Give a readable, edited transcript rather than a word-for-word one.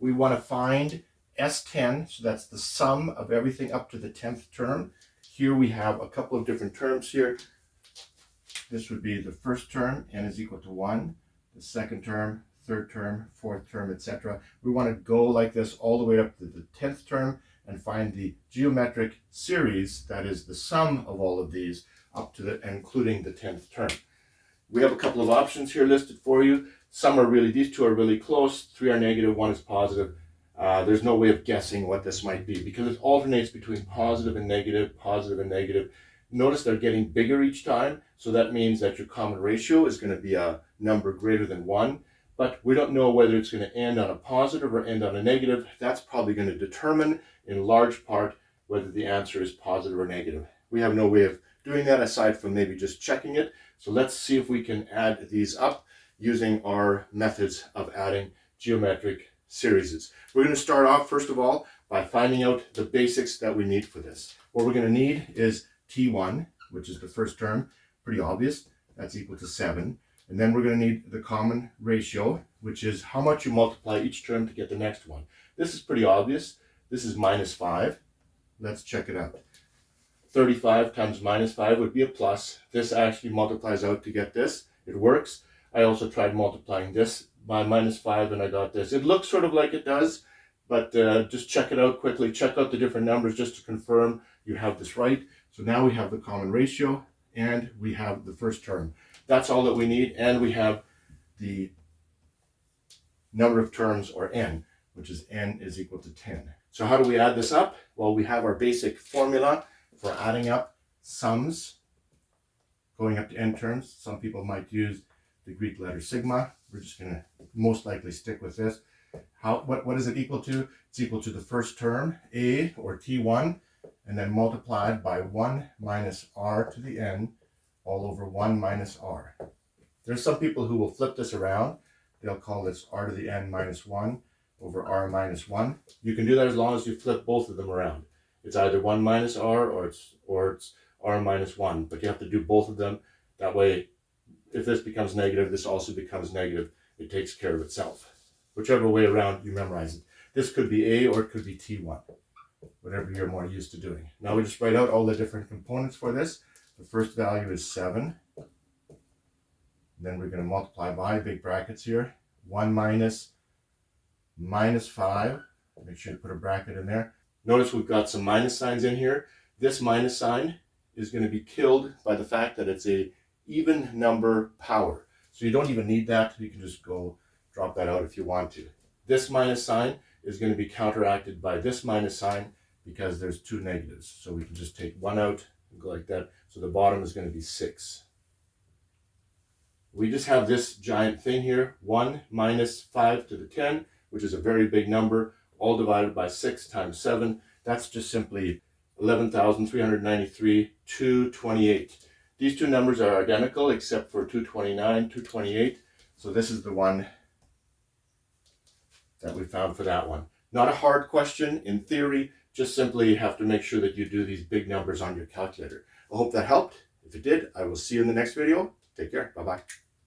we want to find S10, so that's the sum of everything up to the 10th term. Here we have a couple of different terms here. This would be the first term, n is equal to 1, the second term, third term, fourth term, etc. We want to go like this all the way up to the 10th term and find the geometric series, that is the sum of all of these up to the, including the 10th term. We have a couple of options here listed for you. Some are really, these two are really close. 3 are negative, 1 is positive. There's no way of guessing what this might be because it alternates between positive and negative, positive and negative. Notice they're getting bigger each time, so that means that your common ratio is going to be a number greater than 1, but we don't know whether it's going to end on a positive or end on a negative. That's probably going to determine in large part whether the answer is positive or negative. We have no way of doing that aside from maybe just checking it. So let's see if we can add these up using our methods of adding geometric series. We're going to start off first of all by finding out the basics that we need for this. What we're going to need is T1, which is the first term, pretty obvious, that's equal to 7. And then we're going to need the common ratio, which is how much you multiply each term to get the next one. This is pretty obvious. This is minus 5. Let's check it out. 35 times minus 5 would be a plus. This actually multiplies out to get this. It works. I also tried multiplying this by minus 5 and I got this. It looks sort of like it does, but just check it out quickly. Check out the different numbers just to confirm you have this right. So now we have the common ratio and we have the first term. That's all that we need, and we have the number of terms, or n, which is n is equal to 10. So how do we add this up? Well, we have our basic formula for adding up sums going up to n terms. Some people might use the Greek letter sigma. We're just going to most likely stick with this. What is it equal to? It's equal to the first term, a, or t1, and then multiplied by 1 minus r to the n all over 1 minus r. There's some people who will flip this around. They'll call this r to the n minus 1 over r minus 1. You can do that as long as you flip both of them around. It's either 1 minus r or it's r minus 1, but you have to do both of them. That way, if this becomes negative, this also becomes negative. It takes care of itself. Whichever way around you memorize it. This could be a or it could be t1, whatever you're more used to doing. Now we just write out all the different components for this. The first value is 7. Then we're going to multiply by, big brackets here, 1 minus 5. Make sure you put a bracket in there. Notice we've got some minus signs in here. This minus sign is going to be killed by the fact that it's a even number power. So you don't even need that. You can just go drop that out if you want to. This minus sign is going to be counteracted by this minus sign because there's two negatives. So we can just take 1 out and go like that. So the bottom is going to be 6. We just have this giant thing here, 1 minus 5 to the 10, which is a very big number, all divided by 6 times 7. That's just simply 11,393, 228. These two numbers are identical except for 229, 228. So this is the one that we found for that one. Not a hard question in theory, just simply have to make sure that you do these big numbers on your calculator. I hope that helped. If it did, I will see you in the next video. Take care. Bye-bye.